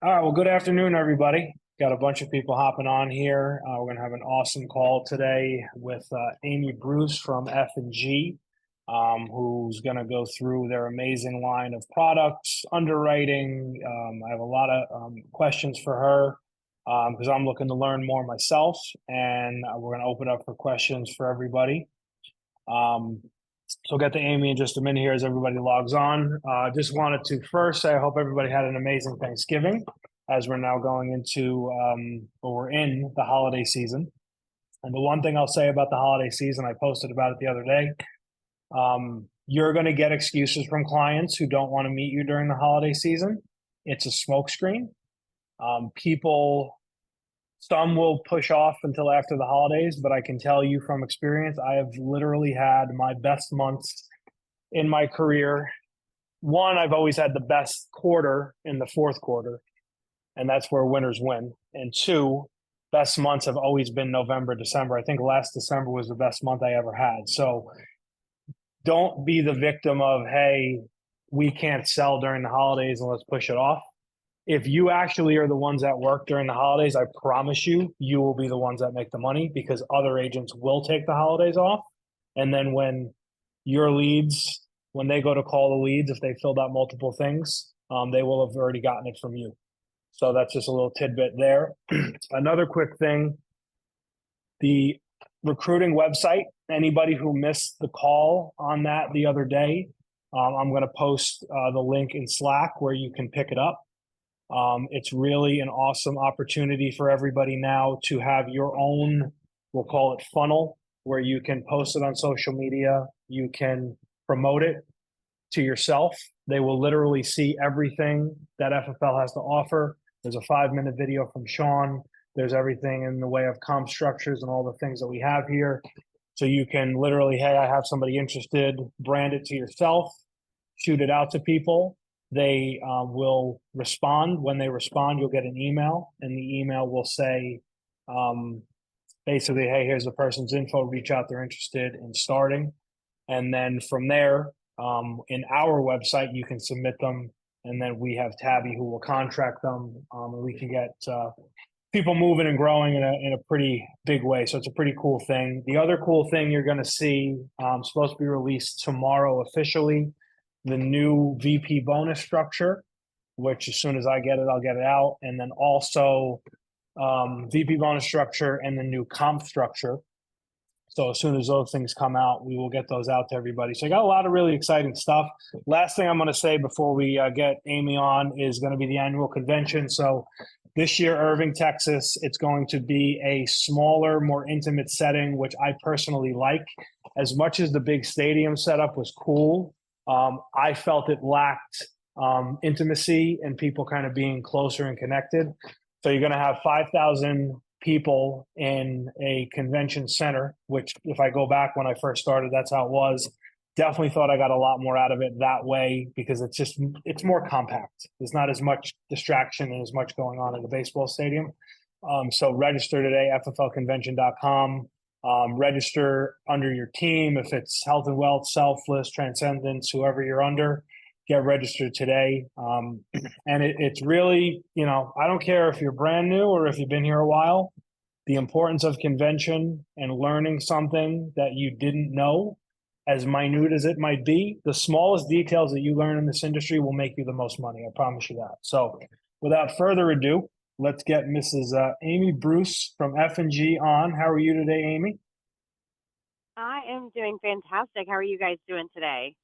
All right. Well, good afternoon, everybody. Got a bunch of people hopping on here. We're going to have an awesome call today with Amy Bruce from F&G, who's going to go through their amazing line of products, underwriting. I have a lot of questions for her because I'm looking to learn more myself, and we're going to open up for questions for everybody. Um, so we'll get to Amy in just a minute here as everybody logs on. Just wanted to first say I hope everybody had an amazing Thanksgiving as we're now going into, or we're in the holiday season. And the one thing I'll say about the holiday season, I posted about it the other day. You're going to get excuses from clients who don't want to meet you during the holiday season. It's a smokescreen. People Some will push off until after the holidays, but I can tell you from experience, I have literally had my best months in my career. One, I've always had the best quarter in the fourth quarter, and that's where winners win. And two, best months have always been November, December. I think last December was the best month I ever had. So don't be the victim of, hey, we can't sell during the holidays and let's push it off. If you actually are the ones that work during the holidays, I promise you, you will be the ones that make the money because other agents will take the holidays off. And then when your leads, when they go to call the leads, if they filled out multiple things, they will have already gotten it from you. So that's just a little tidbit there. Another quick thing, the recruiting website, anybody who missed the call on that the other day, I'm going to post the link in Slack where you can pick it up. It's really an awesome opportunity for everybody now to have your own, we'll call it funnel, where you can post it on social media. You can promote it to yourself. They will literally see everything that FFL has to offer. There's a 5-minute video from Sean. There's everything in the way of comp structures and all the things that we have here. So you can literally, hey, I have somebody interested, brand it to yourself, shoot it out to people. They will respond. When they respond, you'll get an email, and the email will say, basically, hey, here's the person's info, reach out, they're interested in starting. And then from there, in our website, you can submit them, and then we have Tabby who will contract them, and we can get people moving and growing in a pretty big way. So it's a pretty cool thing. The other cool thing you're going to see, supposed to be released tomorrow officially, the new VP bonus structure, which as soon as I get it, I'll get it out. And then also VP bonus structure and the new comp structure. So as soon as those things come out, we will get those out to everybody. So I got a lot of really exciting stuff. Last thing I'm going to say before we get Amy on is going to be the annual convention. So this year, Irving, Texas, it's going to be a smaller, more intimate setting, which I personally like. As much as the big stadium setup was cool, I felt it lacked intimacy and people kind of being closer and connected. So you're going to have 5,000 people in a convention center, which if I go back when I first started, that's how it was. Definitely thought I got a lot more out of it that way because it's more compact. There's not as much distraction and as much going on in the baseball stadium. So register today, fflconvention.com. Register under your team. If it's health and wealth, selfless, transcendence, whoever you're under, get registered today. And it's really, I don't care if you're brand new or if you've been here a while, the importance of convention and learning something that you didn't know, as minute as it might be, the smallest details that you learn in this industry will make you the most money. I promise you that. So without further ado, let's get Mrs. Amy Bruce from F&G on. How are you today, Amy? I am doing fantastic. How are you guys doing today?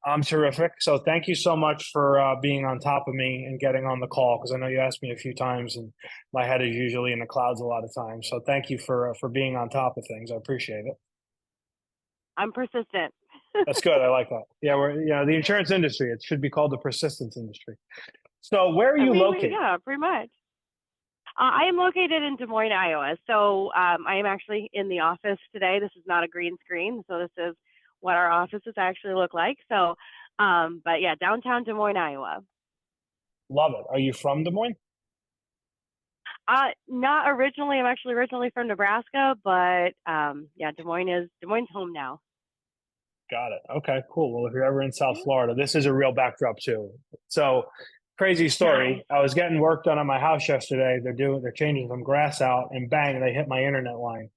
I'm terrific. So thank you so much for being on top of me and getting on the call because I know you asked me a few times and my head is usually in the clouds a lot of times. So thank you for being on top of things. I appreciate it. I'm persistent. That's good. I like that. Yeah, the insurance industry. It should be called the persistence industry. So where are I you mean, located? yeah, pretty much. I am located in Des Moines, Iowa. So I am actually in the office today. This is not a green screen. So this is what our offices actually look like. So, but yeah, downtown Des Moines, Iowa. Love it. Are you from Des Moines? Not originally. I'm actually originally from Nebraska, but yeah, Des Moines home now. Got it. Okay, cool. Well, if you're ever in South Florida, this is a real backdrop too. So Crazy Nice. story. I was getting work done on my house yesterday. They're changing some grass out, and bang, they hit my internet line.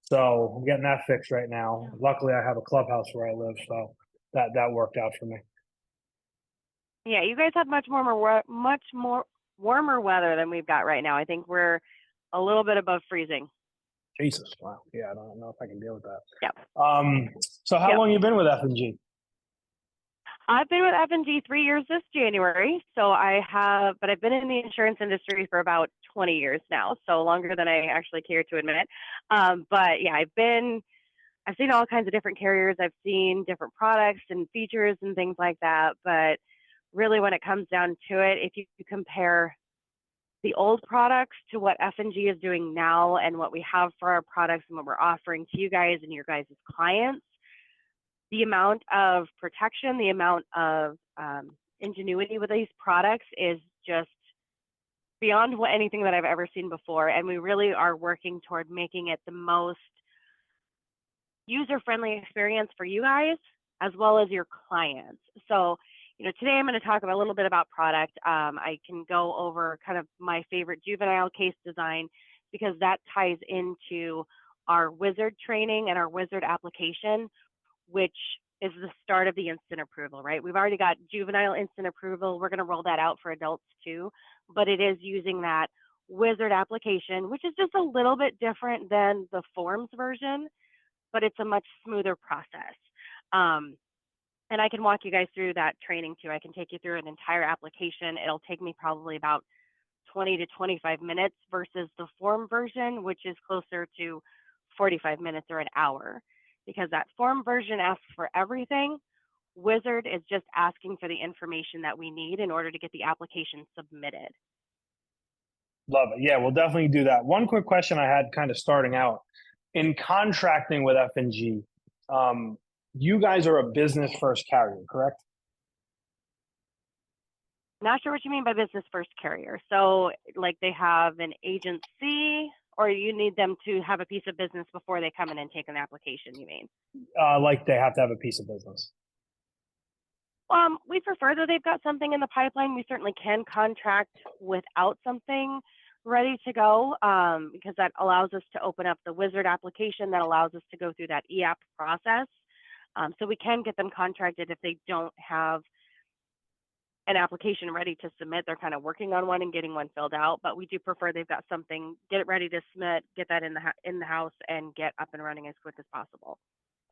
So I'm getting that fixed right now. Luckily, I have a clubhouse where I live, so that worked out for me. Yeah, you guys have much more warmer weather than we've got right now. I think we're a little bit above freezing. Jesus, wow. Yeah, I don't know if I can deal with that. Yep. So how Yep. long you been with F&G? I've been with F&G 3 years this January. So but I've been in the insurance industry for about 20 years now. So longer than I actually care to admit. But yeah, I've seen all kinds of different carriers. I've seen different products and features and things like that. But really when it comes down to it, if you compare the old products to what F&G is doing now and what we have for our products and what we're offering to you guys and your guys' clients, the amount of protection, the amount of ingenuity with these products is just beyond anything that I've ever seen before. And we really are working toward making it the most user-friendly experience for you guys as well as your clients. So, today I'm going to talk a little bit about product. I can go over kind of my favorite juvenile case design because that ties into our wizard training and our wizard application, which is the start of the instant approval, right? We've already got juvenile instant approval. We're going to roll that out for adults too, but it is using that wizard application, which is just a little bit different than the forms version, but it's a much smoother process. And I can walk you guys through that training too. I can take you through an entire application. It'll take me probably about 20 to 25 minutes versus the form version, which is closer to 45 minutes or an hour, because that form version asks for everything. Wizard is just asking for the information that we need in order to get the application submitted. Love it. Yeah, we'll definitely do that. One quick question I had kind of starting out. In contracting with F&G, you guys are a business first carrier, correct? Not sure what you mean by business first carrier. So like they have an agency, or you need them to have a piece of business before they come in and take an application, you mean? Like they have to have a piece of business. We prefer that they've got something in the pipeline. We certainly can contract without something ready to go, because that allows us to open up the wizard application, that allows us to go through that e-app process. So we can get them contracted if they don't have an application ready to submit. They're kind of working on one and getting one filled out, but we do prefer they've got something, get it ready to submit, get that in the house, and get up and running as quick as possible.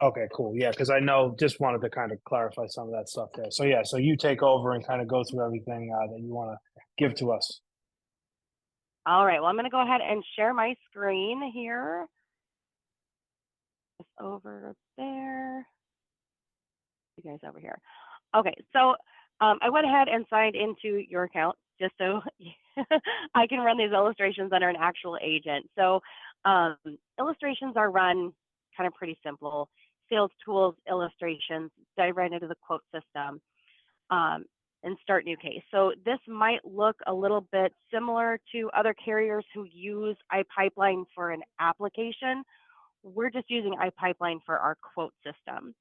Okay, cool. Yeah, because I know, just wanted to kind of clarify some of that stuff there. So yeah, so you take over and kind of go through everything that you want to give to us. All right, well, I'm going to go ahead and share my screen here. Just over there. You guys over here. Okay, so I went ahead and signed into your account just so I can run these illustrations under an actual agent. So illustrations are run kind of pretty simple. Sales tools, illustrations, dive right into the quote system, and start new case. So this might look a little bit similar to other carriers who use iPipeline for an application. We're just using iPipeline for our quote system.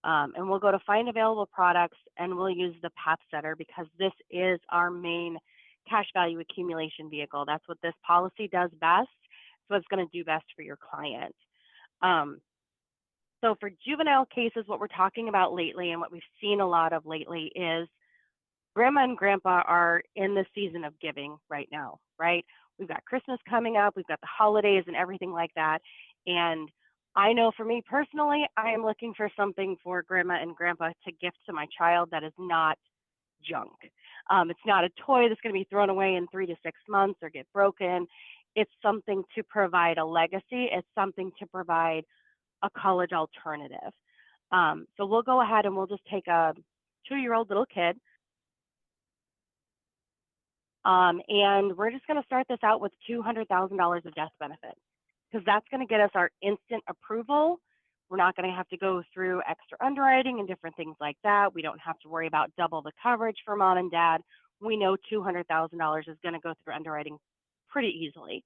And we'll go to find available products and we'll use the path setter because this is our main cash value accumulation vehicle. That's what this policy does best. So it's going to do best for your client. So for juvenile cases, what we're talking about lately and what we've seen a lot of lately is grandma and grandpa are in the season of giving right now, right? We've got Christmas coming up, we've got the holidays and everything like that. And I know for me personally, I am looking for something for grandma and grandpa to gift to my child that is not junk. It's not a toy that's going to be thrown away in 3 to 6 months or get broken. It's something to provide a legacy. It's something to provide a college alternative. So we'll go ahead and we'll just take a 2-year-old little kid. And we're just going to start this out with $200,000 of death benefit because that's going to get us our instant approval. We're not going to have to go through extra underwriting and different things like that. We don't have to worry about double the coverage for mom and dad. We know $200,000 is going to go through underwriting pretty easily.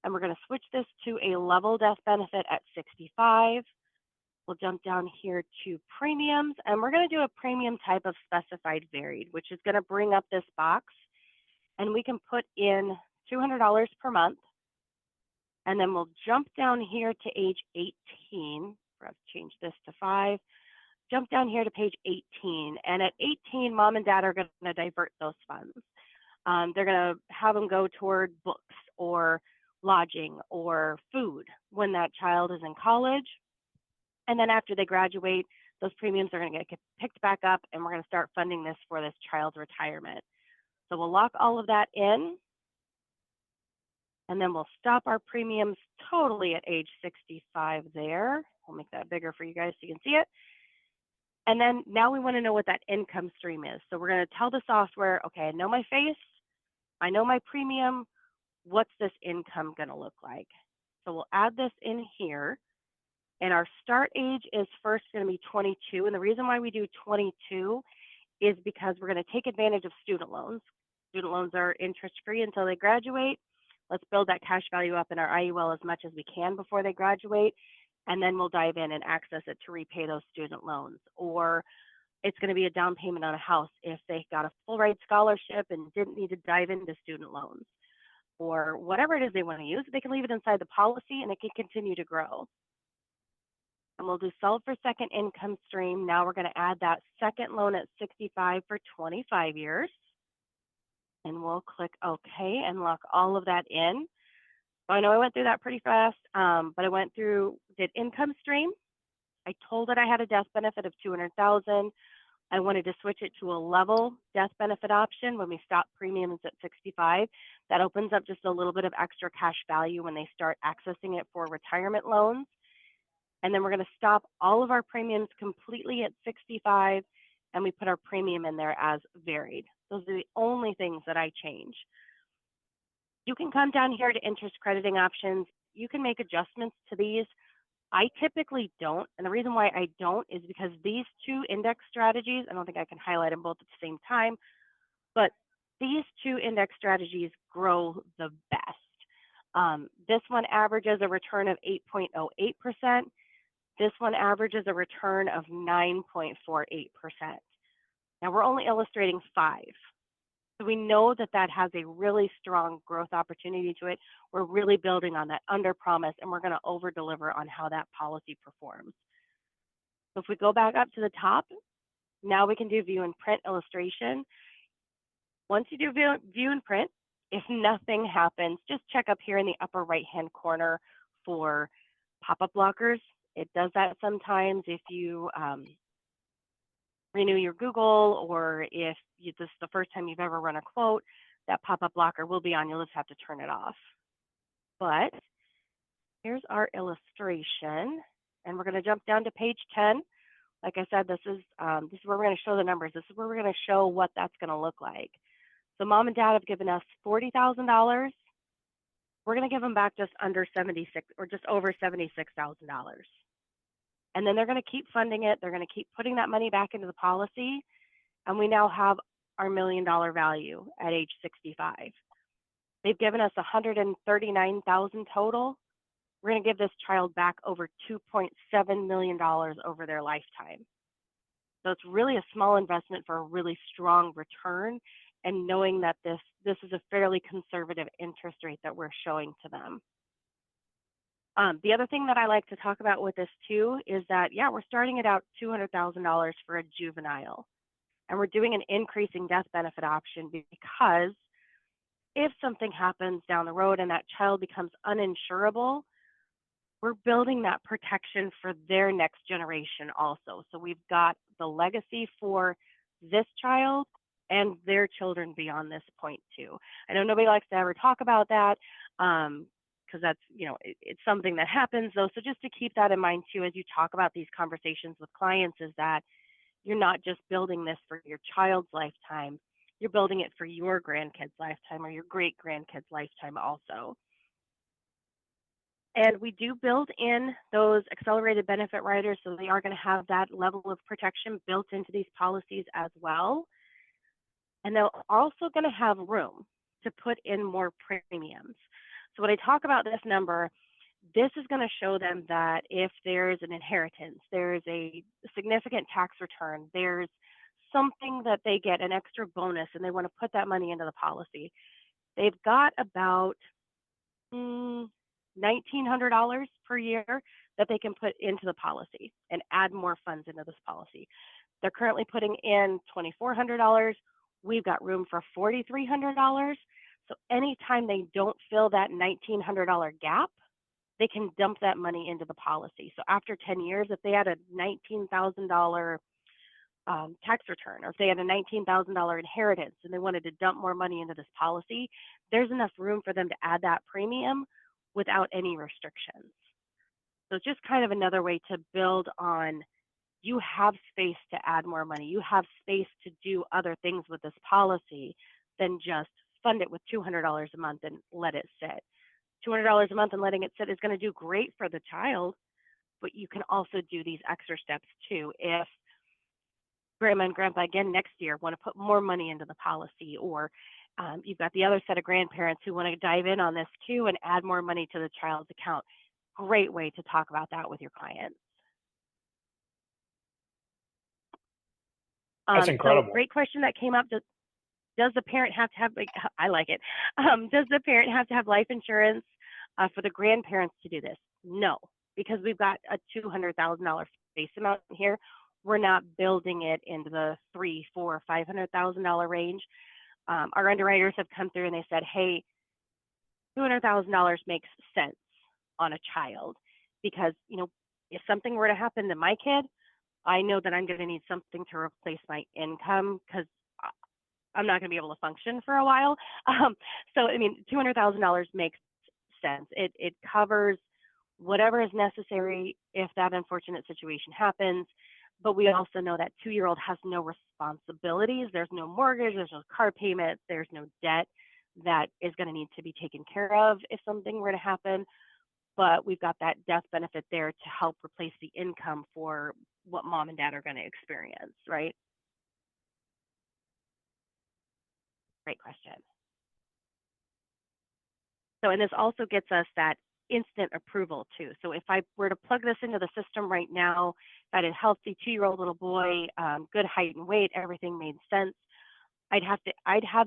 And we're going to switch this to a level death benefit at 65. We'll jump down here to premiums, and we're going to do a premium type of specified varied, which is going to bring up this box, and we can put in $200 per month. And then we'll jump down here to age 18. We're going to change this to 5. Jump down here to page 18. And at 18, mom and dad are going to divert those funds. They're going to have them go toward books or lodging or food when that child is in college. And then after they graduate, those premiums are going to get picked back up, and we're going to start funding this for this child's retirement. So we'll lock all of that in, and then we'll stop our premiums totally at age 65 there. We'll make that bigger for you guys so you can see it. And then now we want to know what that income stream is. So we're going to tell the software, okay, I know my face, I know my premium, what's this income going to look like? So we'll add this in here. And our start age is first going to be 22. And the reason why we do 22 is because we're going to take advantage of student loans. Student loans are interest-free until they graduate. Let's build that cash value up in our IUL as much as we can before they graduate. And then we'll dive in and access it to repay those student loans. Or it's going to be a down payment on a house if they got a full ride scholarship and didn't need to dive into student loans. Or whatever it is they want to use, they can leave it inside the policy and it can continue to grow. And we'll do solve for second income stream. Now we're going to add that second loan at 65 for 25 years. And we'll click OK and lock all of that in. So I know I went through that pretty fast, but I went through, did income stream. I told it I had a death benefit of $200,000. I wanted to switch it to a level death benefit option when we stop premiums at 65. That opens up just a little bit of extra cash value when they start accessing it for retirement loans. And then we're going to stop all of our premiums completely at 65, and we put our premium in there as varied. Those are the only things that I change. You can come down here to interest crediting options. You can make adjustments to these. I typically don't, and the reason why I don't is because these two index strategies, I don't think I can highlight them both at the same time, but these two index strategies grow the best. This one averages a return of 8.08%. This one averages a return of 9.48%. Now we're only illustrating 5. So we know that that has a really strong growth opportunity to it. We're really building on that under promise, and we're going to over deliver on how that policy performs. So if we go back up to the top, now we can do view and print illustration. Once you do view and print, if nothing happens, just check up here in the upper right-hand corner for pop-up blockers. It does that sometimes if you renew your Google, or if this is the first time you've ever run a quote, that pop-up blocker will be on. You'll just have to turn it off. But here's our illustration, and we're going to jump down to page 10. Like I said, this is where we're going to show the numbers. This is where we're going to show what that's going to look like. So mom and dad have given us $40,000. We're going to give them back just under 76 or just over $76,000. And then they're going to keep funding it. They're going to keep putting that money back into the policy. And we now have our $1 million value at age 65. They've given us $139,000 total. We're going to give this child back over $2.7 million over their lifetime. So it's really a small investment for a really strong return, and knowing that this is a fairly conservative interest rate that we're showing to them. The other thing that I like to talk about with this too is that, yeah, we're starting it out $200,000 for a juvenile, and we're doing an increasing death benefit option because if something happens down the road and that child becomes uninsurable, we're building that protection for their next generation also. So we've got the legacy for this child and their children beyond this point too. I know nobody likes to ever talk about that, because that's, it's something that happens though. So just to keep that in mind too, as you talk about these conversations with clients, is that you're not just building this for your child's lifetime, you're building it for your grandkids' lifetime or your great grandkids' lifetime also. And we do build in those accelerated benefit riders, so they are going to have that level of protection built into these policies as well. And they're also going to have room to put in more premiums. So when I talk about this number, this is going to show them that if there's an inheritance, there's a significant tax return, there's something that they get an extra bonus and they want to put that money into the policy, they've got about $1,900 per year that they can put into the policy and add more funds into this policy. They're currently putting in $2,400. We've got room for $4,300. So anytime they don't fill that $1,900 gap, they can dump that money into the policy. So after 10 years, if they had a $19,000 tax return, or if they had a $19,000 inheritance and they wanted to dump more money into this policy, there's enough room for them to add that premium without any restrictions. So it's just kind of another way to build on, you have space to add more money. You have space to do other things with this policy than just fund it with $200 a month and let it sit. $200 a month and letting it sit is going to do great for the child, but you can also do these extra steps too. If grandma and grandpa again next year want to put more money into the policy, or you've got the other set of grandparents who want to dive in on this too and add more money to the child's account, great way to talk about that with your clients. That's incredible. So great question that came up. Does the parent have to have, I like it. Does the parent have to have life insurance for the grandparents to do this? No, because we've got a $200,000 face amount here. We're not building it into the $300,000, $400,000, $500,000 range. Our underwriters have come through and they said, hey, $200,000 makes sense on a child, because, you know, if something were to happen to my kid, I know that I'm going to need something to replace my income, because I'm not going to be able to function for a while. So, I mean, $200,000 makes sense. It covers whatever is necessary if that unfortunate situation happens. But we also know that 2-year-old has no responsibilities. There's no mortgage, there's no car payment, there's no debt that is going to need to be taken care of if something were to happen. But we've got that death benefit there to help replace the income for what mom and dad are going to experience, right? Great question. So, and this also gets us that instant approval too. So if I were to plug this into the system right now, that a healthy 2-year-old little boy, good height and weight, everything made sense, I'd have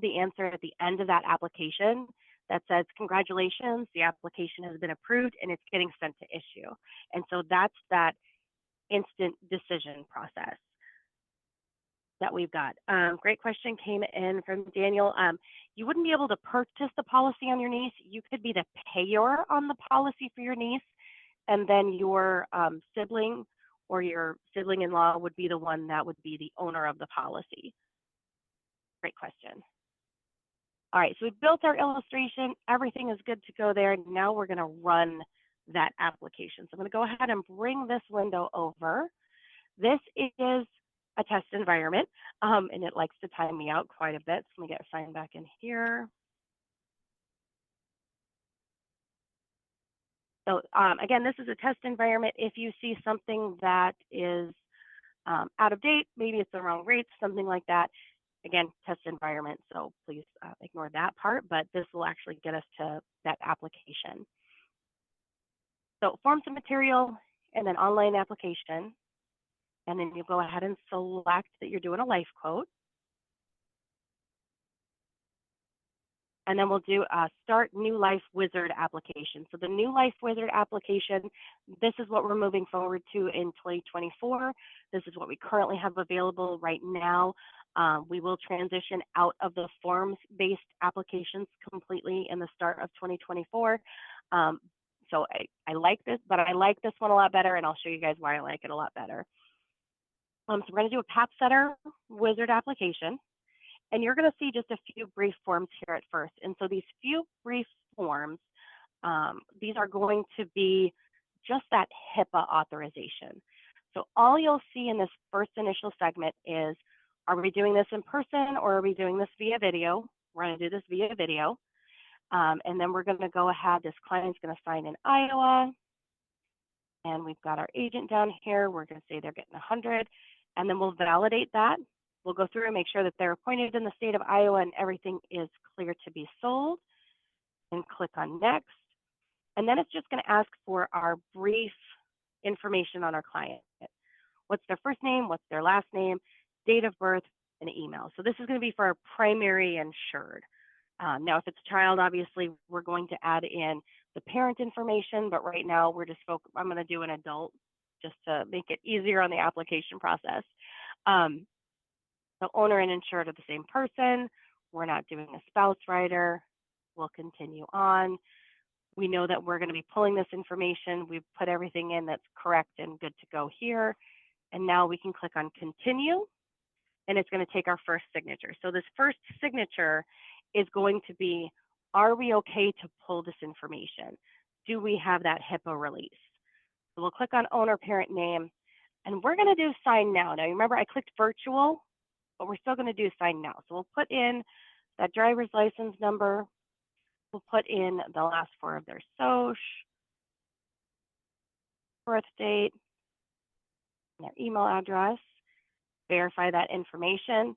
the answer at the end of that application that says, congratulations, the application has been approved and it's getting sent to issue. And so that's that instant decision process that we've got. Great question came in from Daniel. You wouldn't be able to purchase the policy on your niece. You could be the payer on the policy for your niece, and then your sibling or your sibling-in-law would be the one that would be the owner of the policy. Great question. All right, so we built our illustration. Everything is good to go there. Now we're going to run that application. So I'm going to go ahead and bring this window over. This is a test environment, and it likes to time me out quite a bit. So let me get signed back in here. So again, this is a test environment. If you see something that is out of date, maybe it's the wrong rates, something like that, again, test environment. So please ignore that part, but this will actually get us to that application. So forms and material, and then online application. And then you go ahead and select that you're doing a life quote. And then we'll do a Start New Life Wizard application. So the New Life Wizard application, this is what we're moving forward to in 2024. This is what we currently have available right now. We will transition out of the forms-based applications completely in the start of 2024. So I like this, but I like this one a lot better, and I'll show you guys why I like it a lot better. So we're going to do a PapSetter Wizard application, and you're going to see just a few brief forms here at first. And so these few brief forms, these are going to be just that HIPAA authorization. So all you'll see in this first initial segment is, are we doing this in person or are we doing this via video? We're going to do this via video. And then we're going to go ahead, this client's going to sign in Iowa. And we've got our agent down here. We're going to say they're getting 100. And then we'll validate that. We'll go through and make sure that they're appointed in the state of Iowa and everything is clear to be sold. And click on next. And then it's just going to ask for our brief information on our client. What's their first name, what's their last name, date of birth, and email. So this is going to be for our primary insured. Now, if it's a child, obviously, we're going to add in the parent information, but right now we're just I'm going to do an adult just to make it easier on the application process. The owner and insured are the same person. We're not doing a spouse rider. We'll continue on. We know that we're going to be pulling this information. We've put everything in that's correct and good to go here. And now we can click on continue, and it's going to take our first signature. So this first signature is going to be, are we okay to pull this information? Do we have that HIPAA release? So we'll click on owner parent name, and we're going to do sign now. Now, remember I clicked virtual, but we're still going to do sign now. So we'll put in that driver's license number. We'll put in the last four of their social, birth date, and their email address, verify that information.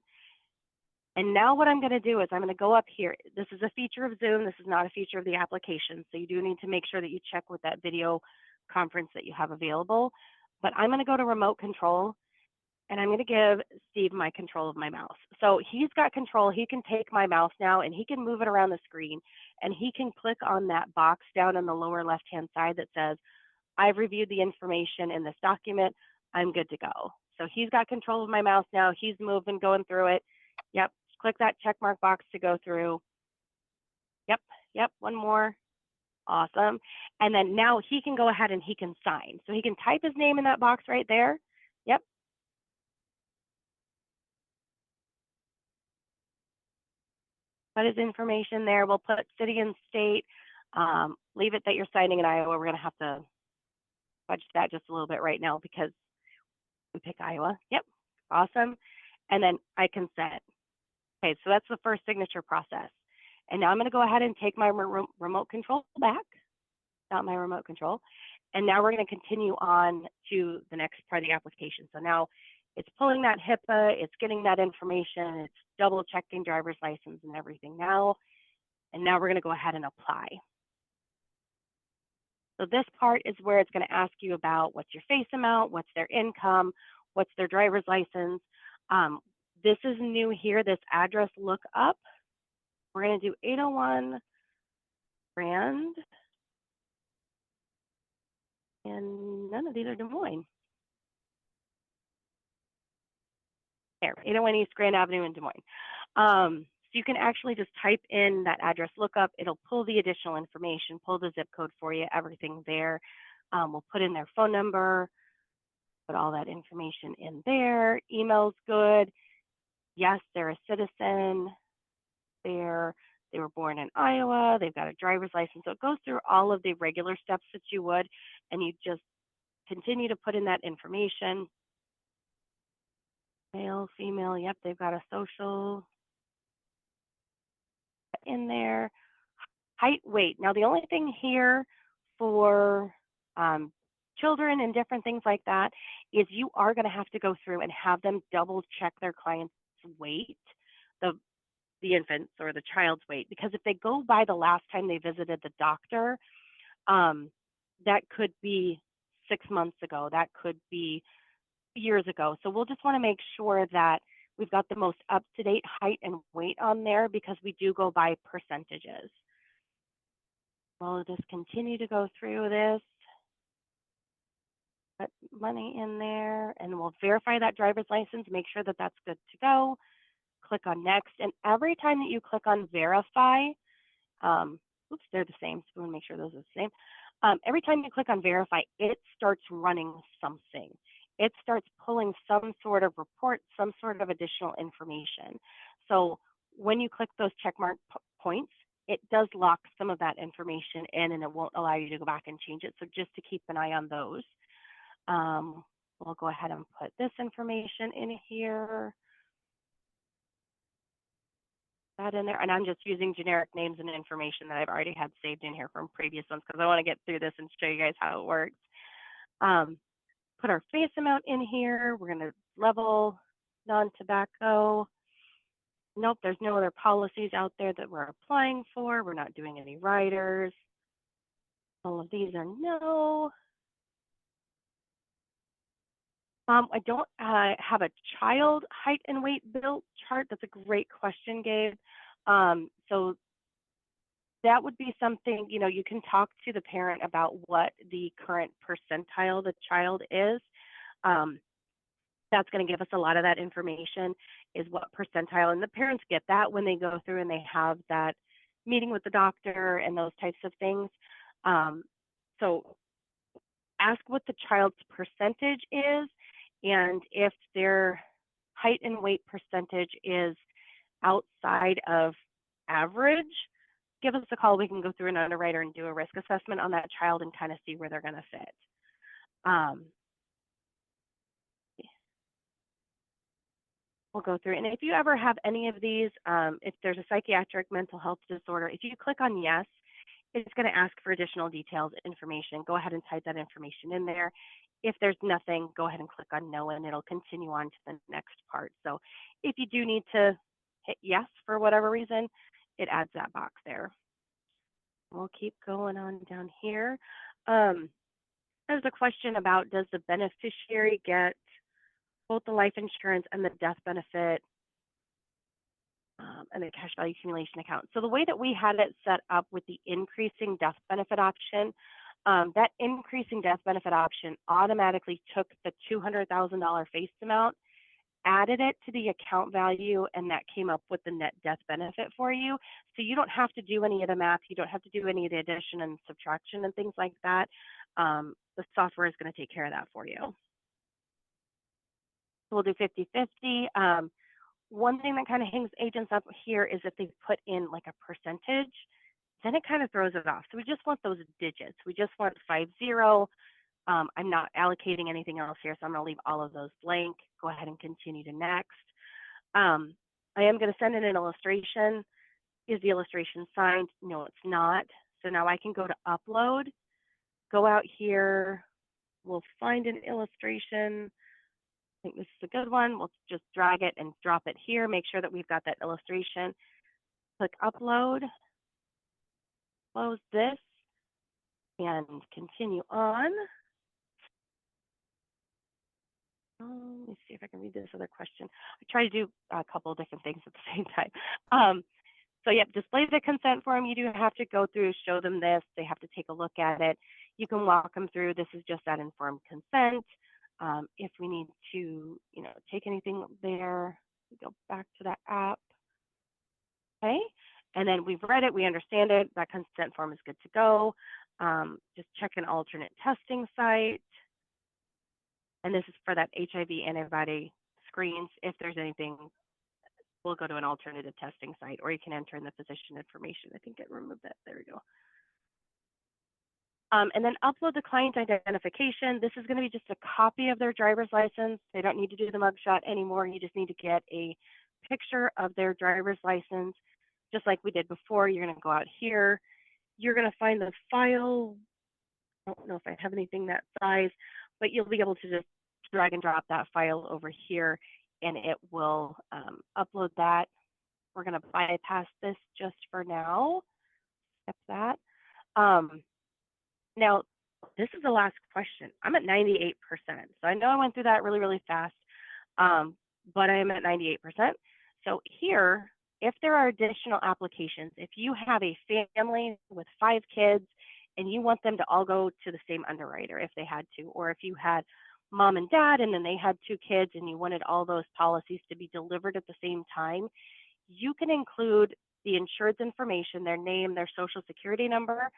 And now what I'm going to do is I'm going to go up here. This is a feature of Zoom. This is not a feature of the application. So you do need to make sure that you check with that video conference that you have available. But I'm going to go to remote control, and I'm going to give Steve my control of my mouse. So he's got control. He can take my mouse now, and he can move it around the screen, and he can click on that box down in the lower left-hand side that says, I've reviewed the information in this document. I'm good to go. So he's got control of my mouse now. He's moving, going through it. Yep. Click that check mark box to go through. Yep, one more. Awesome. And then now he can go ahead and he can sign. So he can type his name in that box right there. Yep. Put his information there. We'll put city and state. Leave it that you're signing in Iowa. We're going to have to fudge that just a little bit right now because we pick Iowa. Yep. Awesome. And then I consent. Okay, so that's the first signature process. And now I'm going to go ahead and take my remote control back, not my remote control. And now we're going to continue on to the next part of the application. So now it's pulling that HIPAA, it's getting that information, it's double checking driver's license and everything now. And now we're going to go ahead and apply. So this part is where it's going to ask you about what's your face amount, what's their income, what's their driver's license. This is new here, this address lookup. We're going to do 801 Grand, and none of these are Des Moines. There, 801 East Grand Avenue in Des Moines. So you can actually just type in that address lookup. It'll pull the additional information, pull the zip code for you, everything there. We'll put in their phone number, put all that information in there. Email's good. Yes, they're a citizen. They were born in Iowa. They've got a driver's license. So it goes through all of the regular steps that you would, and you just continue to put in that information. Male, female, yep, they've got a social in there. Height, weight. Now, the only thing here for children and different things like that is you are going to have to go through and have them double check their client's weight, the infant's or the child's weight, because if they go by the last time they visited the doctor, that could be 6 months ago, that could be years ago. So we'll just want to make sure that we've got the most up-to-date height and weight on there because we do go by percentages. We'll just continue to go through this. Put money in there, and we'll verify that driver's license, make sure that that's good to go. Click on next, and every time that you click on verify, oops, they're the same, so we want to make sure those are the same. Every time you click on verify, it starts running something. It starts pulling some sort of report, some sort of additional information. So when you click those check mark points, it does lock some of that information in, and it won't allow you to go back and change it. So just to keep an eye on those. We'll go ahead and put this information in here. That in there, and I'm just using generic names and information that I've already had saved in here from previous ones because I want to get through this and show you guys how it works. Put our face amount in here. We're going to level non-tobacco. Nope, there's no other policies out there that we're applying for. We're not doing any riders. All of these are no. I don't have a child height and weight built chart. That's a great question, Gabe. So that would be something, you know, you can talk to the parent about what the current percentile the child is. That's going to give us a lot of that information, is what percentile, and the parents get that when they go through and they have that meeting with the doctor and those types of things. So ask what the child's percentage is, and if their height and weight percentage is outside of average, give us a call. We can go through an underwriter and do a risk assessment on that child and kind of see where they're going to fit. We'll go through. And if you ever have any of these, if there's a psychiatric mental health disorder, if you click on yes, it's going to ask for additional details, information. Go ahead and type that information in there. If there's nothing, go ahead and click on no, and it'll continue on to the next part. So if you do need to hit yes for whatever reason, it adds that box there. We'll keep going on down here. There's a question about, does the beneficiary get both the life insurance and the death benefit and the cash value accumulation account? So the way that we had it set up with the increasing death benefit option, that increasing death benefit option automatically took the $200,000 face amount, added it to the account value, and that came up with the net death benefit for you. So you don't have to do any of the math. You don't have to do any of the addition and subtraction and things like that. The software is going to take care of that for you. So we'll do 50-50. One thing that kind of hangs agents up here is if they put in like a percentage, then it kind of throws it off. So we just want those digits. We just want 50. I'm not allocating anything else here, so I'm going to leave all of those blank. Go ahead and continue to next. I am going to send in an illustration. Is the illustration signed? No, it's not. So now I can go to upload, go out here. We'll find an illustration. I think this is a good one. We'll just drag it and drop it here. Make sure that we've got that illustration. Click upload, close this, and continue on. Let me see if I can read this other question. I try to do a couple of different things at the same time. So yep, display the consent form. You do have to go through, show them this. They have to take a look at it. You can walk them through. This is just that informed consent. If we need to, you know, take anything there, we go back to that app. Okay, and then we've read it, we understand it. That consent form is good to go. Just check an alternate testing site. And this is for that HIV antibody screens. If there's anything, we'll go to an alternative testing site, or you can enter in the physician information. I think it removed that. There we go. And then upload the client identification. This is going to be just a copy of their driver's license. They don't need to do the mugshot anymore. You just need to get a picture of their driver's license, just like we did before. You're going to go out here. You're going to find the file. I don't know if I have anything that size, but you'll be able to just drag and drop that file over here, and it will upload that. We're going to bypass this just for now. Skip that. Now, this is the last question. I'm at 98%. So I know I went through that really, really fast, but I am at 98%. So here, if there are additional applications, if you have a family with 5 kids and you want them to all go to the same underwriter if they had to, or if you had mom and dad and then they had 2 kids and you wanted all those policies to be delivered at the same time, you can include the insured's information, their name, their social security number,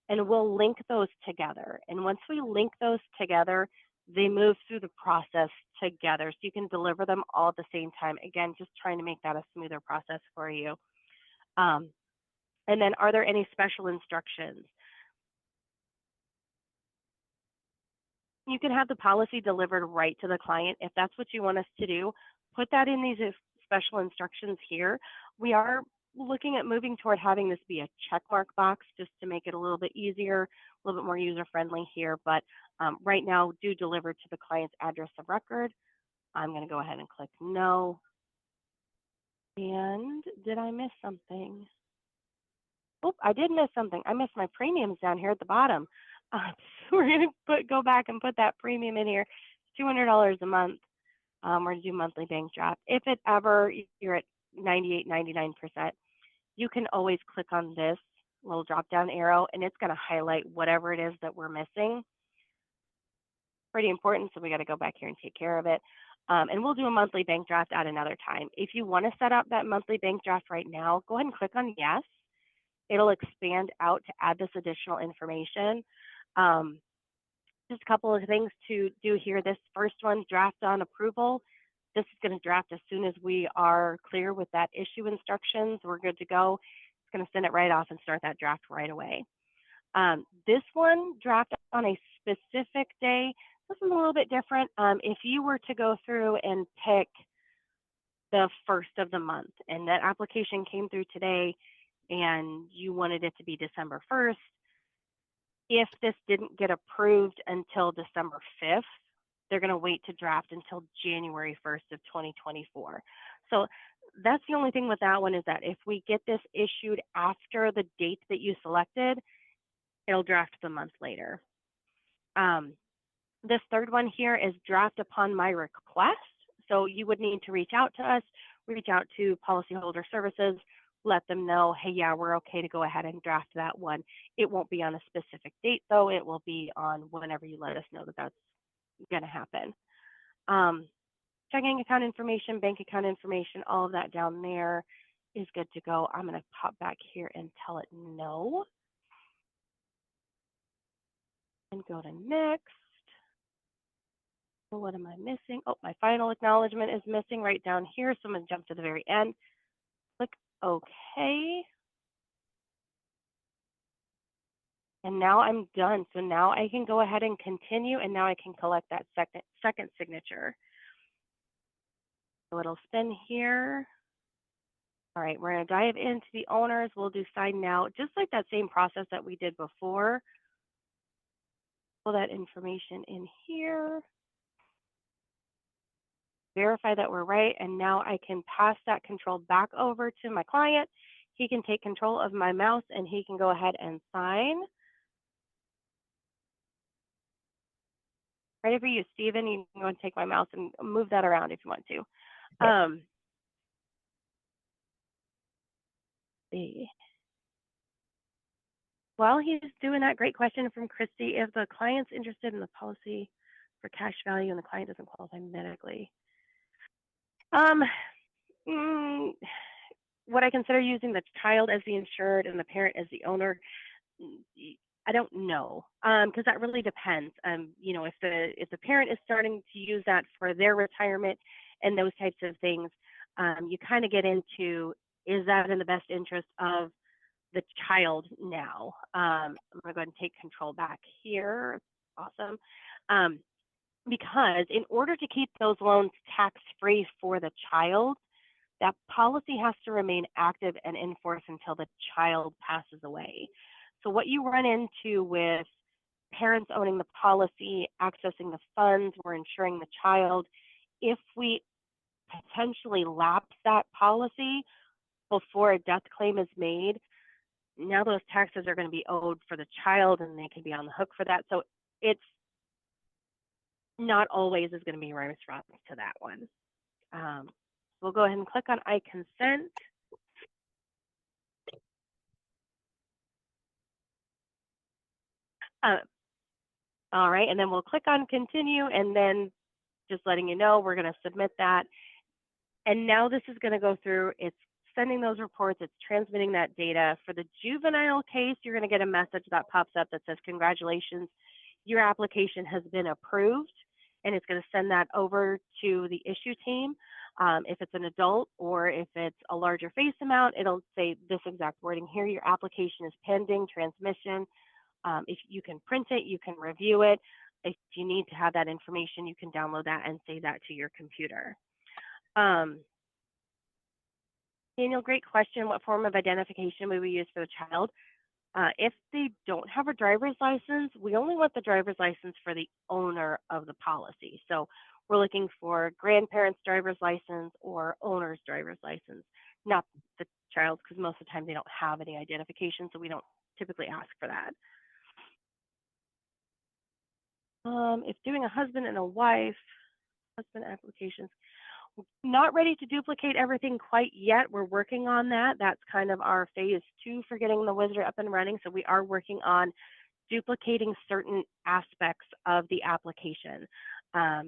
and we'll link those together. And once we link those together, they move through the process together. So you can deliver them all at the same time. Again, just trying to make that a smoother process for you. And then, are there any special instructions? You can have the policy delivered right to the client. If that's what you want us to do, put that in these special instructions here. We are looking at moving toward having this be a checkmark box just to make it a little bit easier, a little bit more user-friendly here. But right now, do deliver to the client's address of record. I'm going to go ahead and click no. And did I miss something? oh, I did miss something. I missed my premiums down here at the bottom. So we're going to go back and put that premium in here. It's $200 a month. We're going to do monthly bank draft. If it ever you're at 98, 99%, you can always click on this little drop down arrow and it's going to highlight whatever it is that we're missing. Pretty important, so we got to go back here and take care of it. And we'll do a monthly bank draft at another time. If you want to set up that monthly bank draft right now, go ahead and click on yes. It'll expand out to add this additional information. Just a couple of things to do here. This first one, draft on approval. This is going to draft as soon as we are clear with that issue instructions. We're good to go. It's going to send it right off and start that draft right away. This one, draft on a specific day. This is a little bit different. If you were to go through and pick the first of the month and that application came through today and you wanted it to be December 1st, if this didn't get approved until December 5th, they're going to wait to draft until January 1st of 2024. So that's the only thing with that one, is that if we get this issued after the date that you selected, it'll draft the month later. This third one here is draft upon my request. So you would need to reach out to us, reach out to Policyholder Services, let them know, hey, yeah, we're okay to go ahead and draft that one. It won't be on a specific date, though. It will be on whenever you let us know that that's going to happen. Checking account information, bank account information, all of that down there is good to go. I'm going to pop back here and tell it no. And go to next. What am I missing? Oh, my final acknowledgement is missing right down here. So I'm going to jump to the very end. Click OK. And now I'm done. So now I can go ahead and continue, and now I can collect that second signature. So it'll spin here. All right, we're going to dive into the owners. We'll do sign now, just like that same process that we did before. Pull that information in here. Verify that we're right, and now I can pass that control back over to my client. He can take control of my mouse and he can go ahead and sign. Ready for you, Stephen. You can go and take my mouse and move that around if you want to. Yep. See. While he's doing that, great question from Christy. If the client's interested in the policy for cash value and the client doesn't qualify medically, would I consider using the child as the insured and the parent as the owner? I don't know, because that really depends. You know, if the parent is starting to use that for their retirement and those types of things, you kind of get into, is that in the best interest of the child now? I'm going to go ahead and take control back here. Awesome. Because in order to keep those loans tax-free for the child, that policy has to remain active and in force until the child passes away. So what you run into with parents owning the policy, accessing the funds, we're insuring the child, if we potentially lapse that policy before a death claim is made, now those taxes are going to be owed for the child and they can be on the hook for that. So it's not always is going to be right response to that one. We'll go ahead and click on I consent. All right, and then we'll click on continue, and then just letting you know we're going to submit that. And now this is going to go through, it's sending those reports, it's transmitting that data. For the juvenile case, you're going to get a message that pops up that says, congratulations, your application has been approved, and it's going to send that over to the issue team. If it's an adult or if it's a larger face amount, it'll say this exact wording here, your application is pending transmission. If you can print it, you can review it. If you need to have that information, you can download that and save that to your computer. Daniel, great question. What form of identification would we use for the child? If they don't have a driver's license, we only want the driver's license for the owner of the policy. So we're looking for grandparents' driver's license or owner's driver's license, not the child, because most of the time they don't have any identification, so we don't typically ask for that. If doing a husband and a wife, husband applications, not ready to duplicate everything quite yet. We're working on that. That's kind of our phase 2 for getting the wizard up and running. So we are working on duplicating certain aspects of the application. But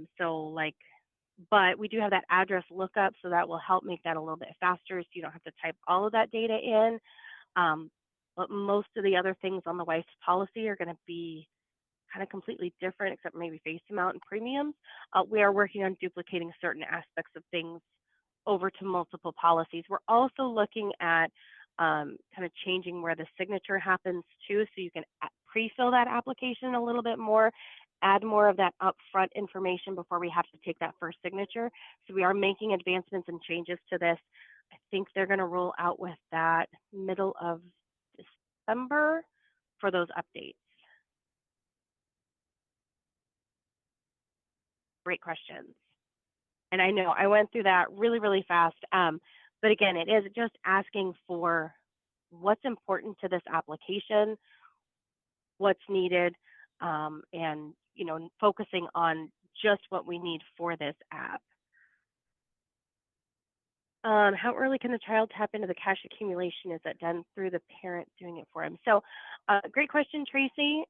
we do have that address lookup, so that will help make that a little bit faster, so you don't have to type all of that data in. But most of the other things on the wife's policy are going to be kind of completely different, except maybe face amount and premiums. We are working on duplicating certain aspects of things over to multiple policies. We're also looking at kind of changing where the signature happens too, so you can pre-fill that application a little bit more, add more of that upfront information before we have to take that first signature. So we are making advancements and changes to this. I think they're going to roll out with that middle of December for those updates. Great questions. And I know I went through that really, really fast. But again, it is just asking for what's important to this application, what's needed, and focusing on just what we need for this app. How early can the child tap into the cash accumulation? Is that done through the parent doing it for him? So great question, Tracy.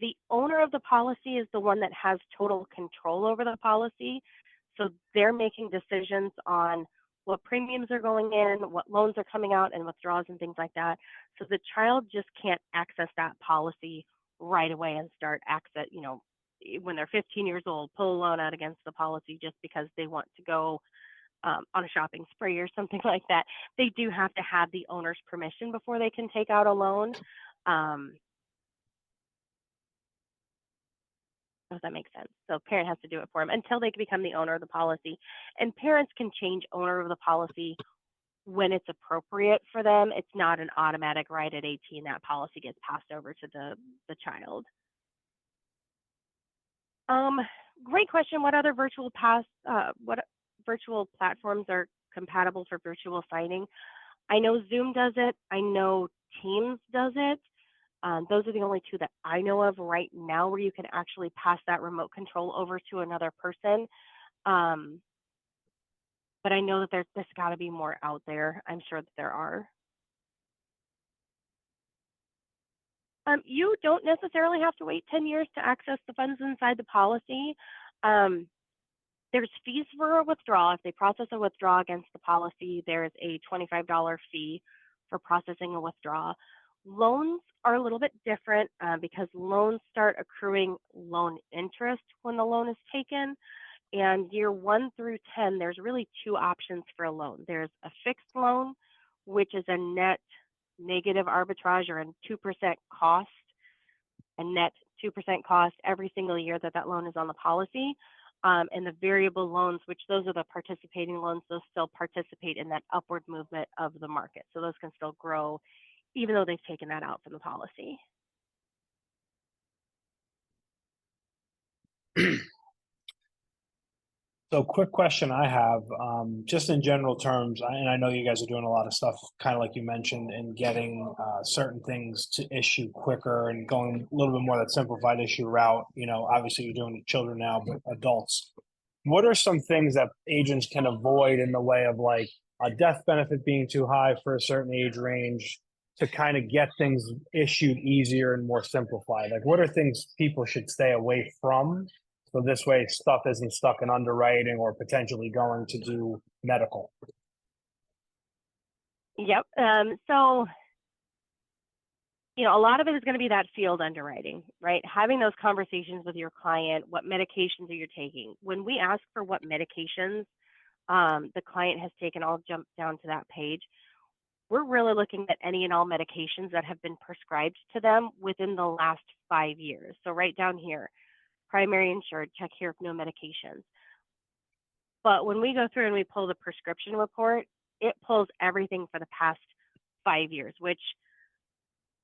The owner of the policy is the one that has total control over the policy. So they're making decisions on what premiums are going in, what loans are coming out, and withdrawals and things like that. So the child just can't access that policy right away and start when they're 15 years old, pull a loan out against the policy just because they want to go on a shopping spree or something like that. They do have to have the owner's permission before they can take out a loan. If that makes sense. So parent has to do it for them until they can become the owner of the policy. And parents can change owner of the policy when it's appropriate for them. It's not an automatic right at 18 that policy gets passed over to the child. Great question. What other virtual platforms are compatible for virtual signing? I know Zoom does it. I know Teams does it. Those are the only two that I know of right now where you can actually pass that remote control over to another person. But I know that there's got to be more out there. I'm sure that there are. You don't necessarily have to wait 10 years to access the funds inside the policy. There's fees for a withdrawal. If they process a withdrawal against the policy, there's a $25 fee for processing a withdrawal. Loans are a little bit different because loans start accruing loan interest when the loan is taken. And year 1 through 10, there's really 2 options for a loan. There's a fixed loan, which is a net negative arbitrage or a 2% cost, a net 2% cost every single year that loan is on the policy. And the variable loans, which those are the participating loans, those still participate in that upward movement of the market. So those can still grow even though they've taken that out from the policy. So quick question I have, just in general terms, and I know you guys are doing a lot of stuff, kind of like you mentioned, in getting certain things to issue quicker and going a little bit more that simplified issue route. Obviously you're doing children now, but adults. What are some things that agents can avoid in the way of like a death benefit being too high for a certain age range to kind of get things issued easier and more simplified? Like what are things people should stay away from? So this way stuff isn't stuck in underwriting or potentially going to do medical. Yep. So, a lot of it is going to be that field underwriting, right? Having those conversations with your client, what medications are you taking? When we ask for what medications the client has taken, I'll jump down to that page. We're really looking at any and all medications that have been prescribed to them within the last 5 years. So right down here, primary insured, check here if no medications. But when we go through and we pull the prescription report, it pulls everything for the past 5 years, which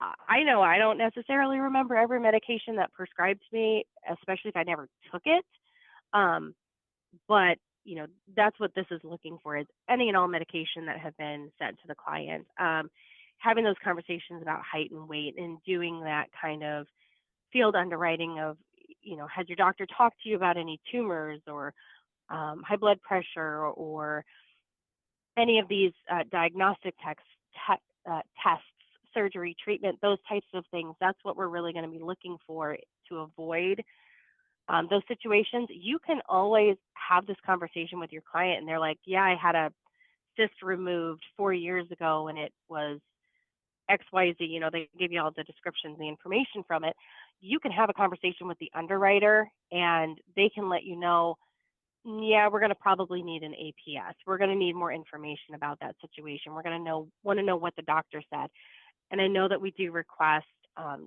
I know I don't necessarily remember every medication that prescribed to me, especially if I never took it. But that's what this is looking for, is any and all medication that have been sent to the client. Having those conversations about height and weight and doing that kind of field underwriting of, has your doctor talked to you about any tumors or high blood pressure or any of these diagnostic tests, surgery, treatment, those types of things. That's what we're really going to be looking for to avoid those situations. You can always have this conversation with your client and they're like, yeah, I had a cyst removed 4 years ago and it was XYZ, they give you all the descriptions, the information from it. You can have a conversation with the underwriter and they can let you know, yeah, we're going to probably need an APS. We're going to need more information about that situation. We're going to want to know what the doctor said. And I know that we do request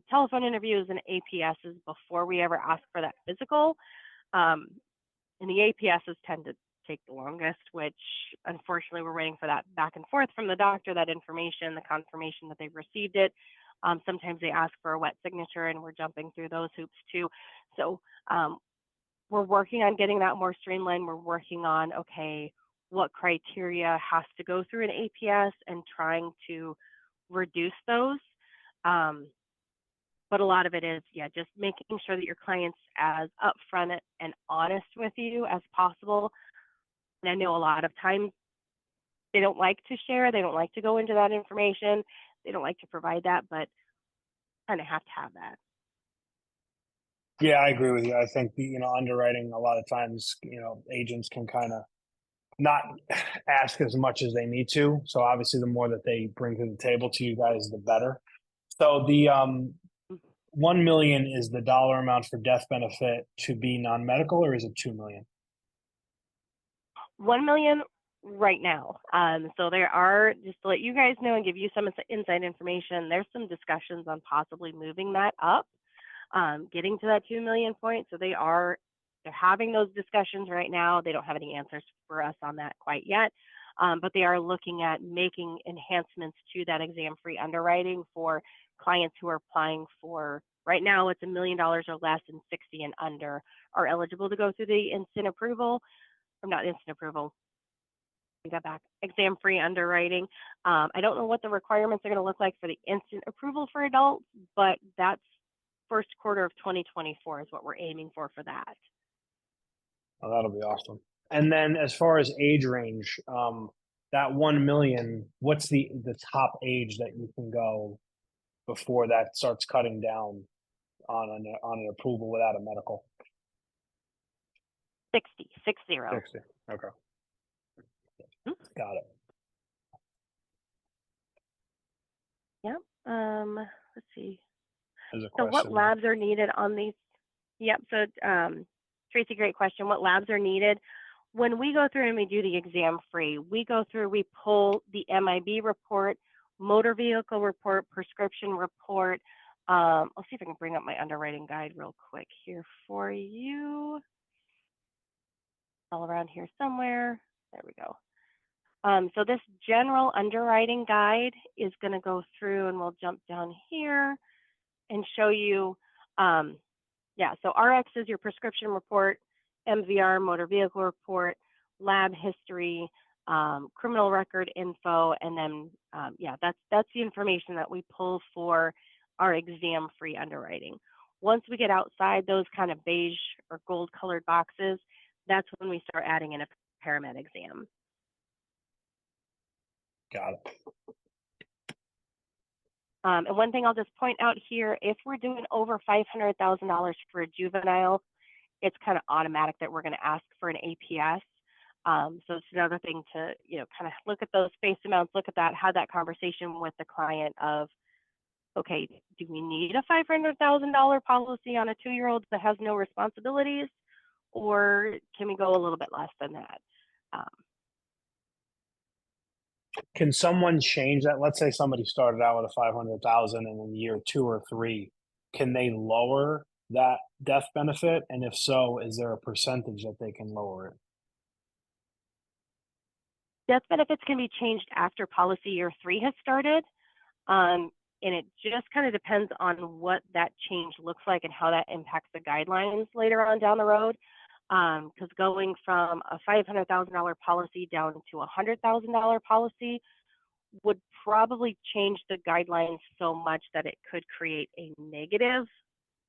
telephone interviews and APSs before we ever ask for that physical. And the APSs tend to take the longest, which unfortunately we're waiting for that back and forth from the doctor, that information, the confirmation that they've received it. Sometimes they ask for a wet signature and we're jumping through those hoops too. So we're working on getting that more streamlined. We're working on, okay, what criteria has to go through an APS and trying to reduce those. But a lot of it is, just making sure that your client's as upfront and honest with you as possible. And I know a lot of times they don't like to share, they don't like to go into that information, they don't like to provide that, but kind of have to have that. Yeah, I agree with you. I think underwriting, a lot of times, agents can kind of not ask as much as they need to. So obviously the more that they bring to the table to you guys, the better. So the 1 million is the dollar amount for death benefit to be non-medical, or is it 2 million? 1 million right now. So there are, just to let you guys know and give you some inside information, there's some discussions on possibly moving that up, getting to that 2 million point. So they're having those discussions right now. They don't have any answers for us on that quite yet, but they are looking at making enhancements to that exam-free underwriting for clients who are applying for, right now it's $1 million or less, and 60 and under are eligible to go through the instant approval, or not instant approval, exam-free underwriting. I don't know what the requirements are going to look like for the instant approval for adults, but that's first quarter of 2024 is what we're aiming for that. Oh, that'll be awesome. And then as far as age range, that 1 million, what's the top age that you can go before that starts cutting down on an approval without a medical? 60. 60. Okay. Got it. Yep. Let's see. So what labs are needed on these? Yep. So Tracy, great question. What labs are needed? When we go through and we do the exam free, we pull the MIB report, motor vehicle report, prescription report. I'll see if I can bring up my underwriting guide real quick here for you. All around here somewhere. There we go. So this general underwriting guide is going to go through, and we'll jump down here and show you, so RX is your prescription report, MVR, motor vehicle report, lab history, criminal record info, and then, that's the information that we pull for our exam-free underwriting. Once we get outside those kind of beige or gold-colored boxes, that's when we start adding in a paramed exam. Got it. And one thing I'll just point out here, if we're doing over $500,000 for a juvenile, it's kind of automatic that we're going to ask for an APS. So it's another thing to, kind of look at those face amounts, look at that, have that conversation with the client of, okay, do we need a $500,000 policy on a 2-year-old that has no responsibilities, or can we go a little bit less than that? Can someone change that? Let's say somebody started out with a 500,000 and in year 2 or 3, can they lower that death benefit? And if so, is there a percentage that they can lower it? Death benefits can be changed after policy year 3 has started. And it just kind of depends on what that change looks like and how that impacts the guidelines later on down the road. Because going from a $500,000 policy down to a $100,000 policy would probably change the guidelines so much that it could create a negative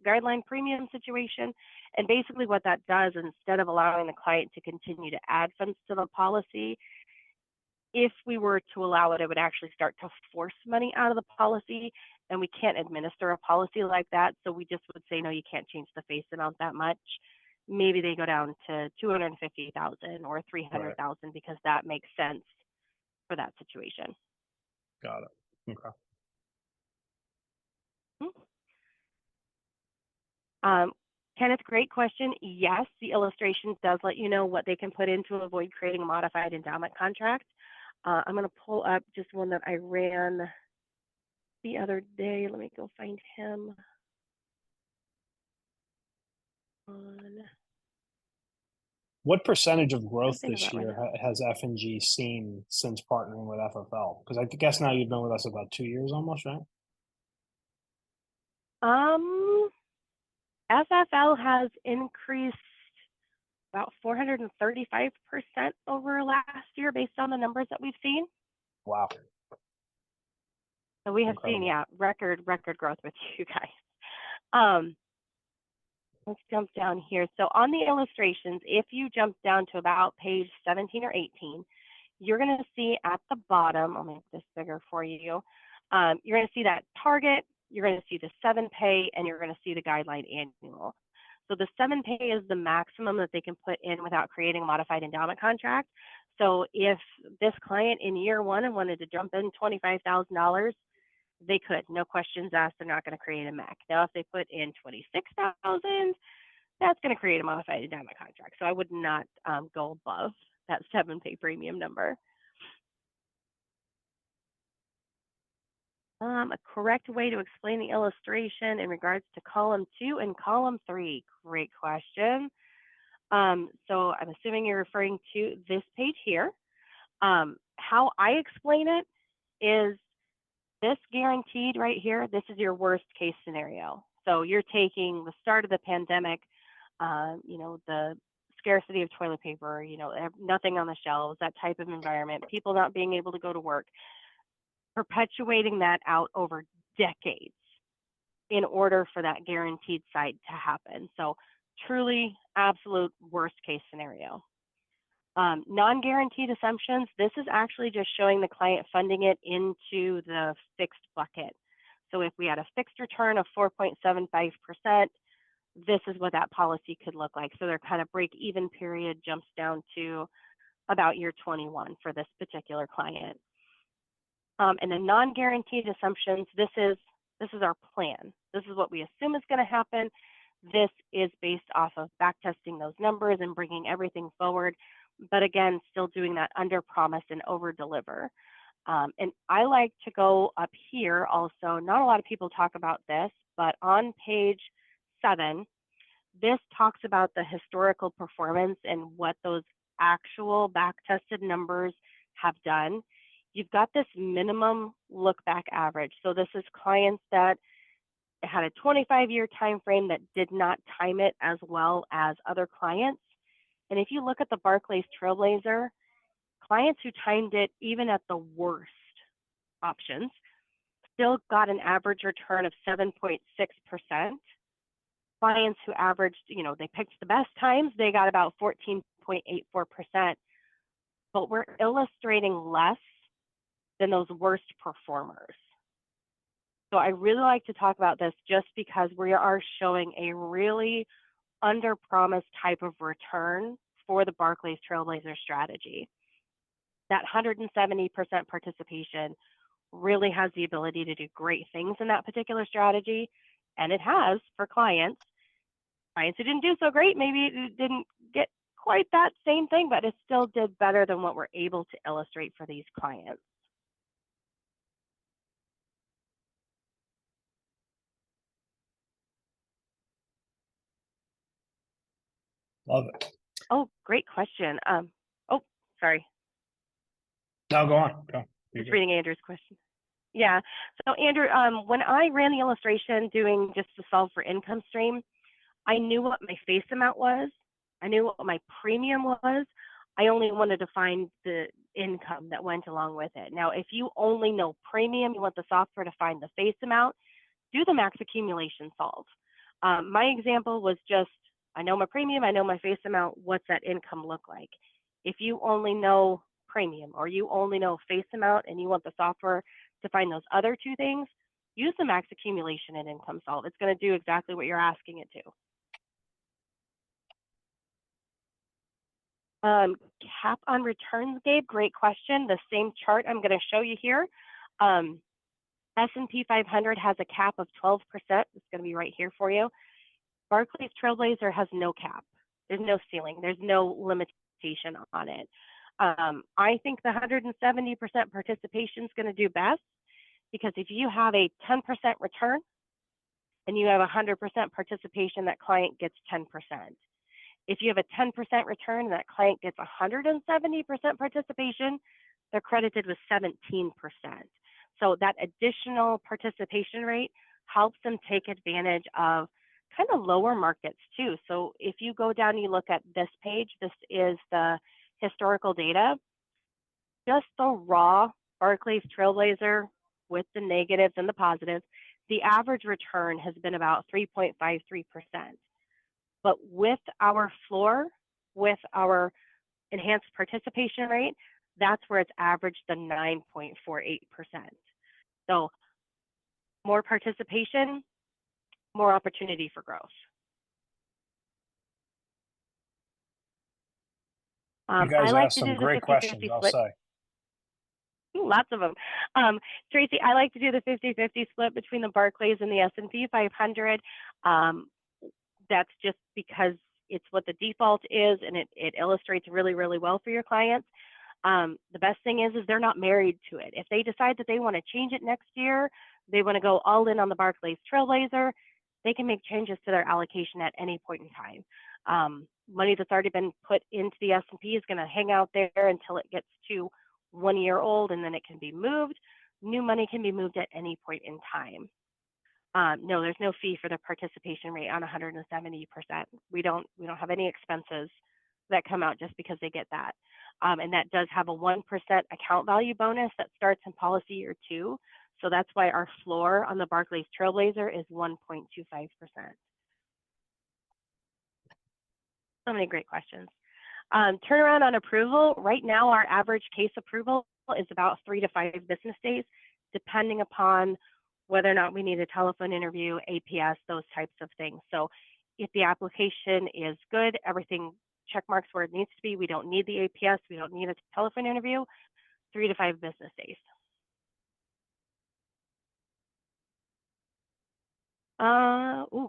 guideline premium situation. And basically what that does, instead of allowing the client to continue to add funds to the policy, if we were to allow it, it would actually start to force money out of the policy, and we can't administer a policy like that. So we just would say, no, you can't change the face amount that much. Maybe they go down to 250,000 or 300,000 because that makes sense for that situation. Got it. Okay. Kenneth, great question. Yes, the illustration does let you know what they can put in to avoid creating a modified endowment contract. I'm going to pull up just one that I ran the other day. Let me go find him. What percentage of growth Something this about year has F&G seen since partnering with FFL? Because I guess now you've been with us about 2 years almost, right? FFL has increased about 435% over last year based on the numbers that we've seen. Wow. So we have Incredible. seen, yeah, record growth with you guys. Let's jump down here. So on the illustrations, if you jump down to about page 17 or 18, you're going to see at the bottom, I'll make this bigger for you, you're going to see that target, you're going to see the 7-pay, and you're going to see the guideline annual. So the 7-pay is the maximum that they can put in without creating a modified endowment contract. So if this client in year one wanted to jump in $25,000, they could, no questions asked. They're not going to create a MAC. Now, if they put in $26,000, that's going to create a modified endowment contract. So I would not go above that 7-pay premium number. A correct way to explain the illustration in regards to column 2 and column 3. Great question. So I'm assuming you're referring to this page here. How I explain it is this guaranteed right here, this is your worst case scenario. So you're taking the start of the pandemic, the scarcity of toilet paper, nothing on the shelves, that type of environment, people not being able to go to work, perpetuating that out over decades in order for that guaranteed side to happen. So truly absolute worst case scenario. Non-guaranteed assumptions, this is actually just showing the client funding it into the fixed bucket. So if we had a fixed return of 4.75%, this is what that policy could look like. So their kind of break-even period jumps down to about year 21 for this particular client. And then non-guaranteed assumptions, this is our plan. This is what we assume is going to happen. This is based off of back testing those numbers and bringing everything forward. But again, still doing that under promise and over deliver. And I like to go up here also. Not a lot of people talk about this, but on page 7, this talks about the historical performance and what those actual back tested numbers have done. You've got this minimum look back average. So this is clients that had a 25-year time frame that did not time it as well as other clients. And if you look at the Barclays Trailblazer, clients who timed it even at the worst options still got an average return of 7.6%. Clients who averaged, they picked the best times, they got about 14.84%. But we're illustrating less than those worst performers. So I really like to talk about this just because we are showing a really under promise type of return for the Barclays Trailblazer strategy. That 170% participation really has the ability to do great things in that particular strategy, and it has for clients. Clients who didn't do so great, maybe it didn't get quite that same thing, but it still did better than what we're able to illustrate for these clients. Love it. Oh, great question. Sorry. No, go on. Go. Just reading Andrew's question. Yeah. So Andrew, when I ran the illustration doing just the solve for income stream, I knew what my face amount was, I knew what my premium was. I only wanted to find the income that went along with it. Now, if you only know premium, you want the software to find the face amount, do the max accumulation solve. My example was just, I know my premium, I know my face amount, what's that income look like? If you only know premium or you only know face amount and you want the software to find those other two things, use the max accumulation and income solve. It's going to do exactly what you're asking it to. Cap on returns, Gabe, great question. The same chart I'm going to show you here. S&P 500 has a cap of 12%. It's going to be right here for you. Barclays Trailblazer has no cap. There's no ceiling. There's no limitation on it. I think the 170% participation is going to do best because if you have a 10% return and you have 100% participation, that client gets 10%. If you have a 10% return and that client gets 170% participation, they're credited with 17%. So that additional participation rate helps them take advantage of kind of lower markets too. So if you go down and you look at this page, this is the historical data. Just the raw Barclays Trailblazer with the negatives and the positives, the average return has been about 3.53%. But with our floor, with our enhanced participation rate, that's where it's averaged the 9.48%. So more participation, more opportunity for growth. You guys I asked some great questions, I'll say. Lots of them. Tracy, I like to do the 50-50 split between the Barclays and the S&P 500. That's just because it's what the default is, and it illustrates really, really well for your clients. The best thing is they're not married to it. If they decide that they want to change it next year, they want to go all in on the Barclays Trailblazer, they can make changes to their allocation at any point in time. Money that's already been put into the S&P is going to hang out there until it gets to 1 year old, and then it can be moved. New money can be moved at any point in time. No, there's no fee for the participation rate on 170%. We don't have any expenses that come out just because they get that. And that does have a 1% account value bonus that starts in policy year 2. So that's why our floor on the Barclays Trailblazer is 1.25%. So many great questions. Turnaround on approval. Right now, our average case approval is about 3 to 5 business days, depending upon whether or not we need a telephone interview, APS, those types of things. So if the application is good, everything check marks where it needs to be, we don't need the APS, we don't need a telephone interview, 3 to 5 business days.